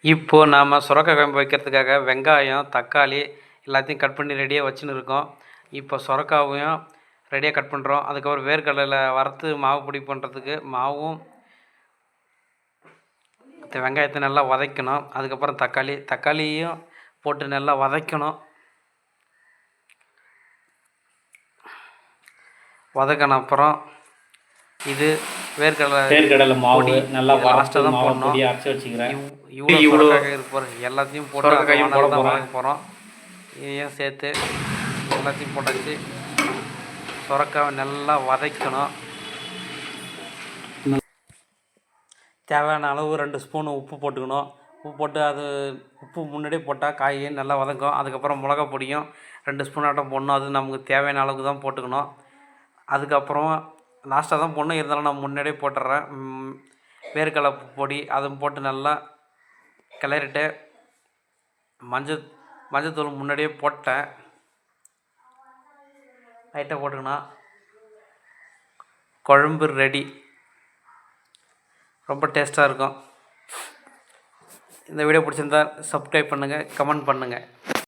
இப்போது நாம் சுரக்காய் குழம்பு வைக்கிறதுக்காக வெங்காயம், தக்காளி எல்லாத்தையும் கட் பண்ணி ரெடியாக வச்சுன்னு இருக்கோம். இப்போ சுரக்காவையும் ரெடியாக கட் பண்ணுறோம். அதுக்கப்புறம் வேர்க்கடலை வறுத்து மாவு பொடி பண்ணுறதுக்கு மாவும் வெங்காயத்தை நல்லா வதக்கணும். அதுக்கப்புறம் தக்காளியும் போட்டு நல்லா வதக்கணும். வதக்கின அப்புறம் இது வேர்க்கடலை மாவு நல்லா லாஸ்ட்டாக தான் போடணும். அரைச்சி வச்சுக்கிறேன். இவ்வளோ இருப்பார் எல்லாத்தையும் போட்டு தான் வதக்க போகிறோம். இதையும் சேர்த்து எல்லாத்தையும் போட்டாச்சு. சுரக்காவை நல்லா வதக்கணும். தேவையான அளவு 2 ஸ்பூன் உப்பு போட்டுக்கணும். உப்பு போட்டு உப்பு முன்னாடியே போட்டால் காய் நல்லா வதக்கும். அதுக்கப்புறம் மிளகா பொடியும் 2 ஸ்பூன் ஆட்டம் போடணும். அது நமக்கு தேவையான அளவுக்கு தான் போட்டுக்கணும். அதுக்கப்புறம் லாஸ்ட்டாக தான் போடணும், இருந்தாலும் நான் முன்னாடியே போட்டுடுறேன். வேர்க்கடலை பொடி அதுவும் போட்டு நல்லா கிளறிட்டு மஞ்சத்தூள் முன்னாடியே போட்டேன். லைட்டாக போட்டுக்கணும். குழம்பு ரெடி. ரொம்ப டேஸ்ட்டாக இருக்கும். இந்த வீடியோ பிடிச்சிருந்தா சப்ஸ்கிரைப் பண்ணுங்கள், கமெண்ட் பண்ணுங்கள்.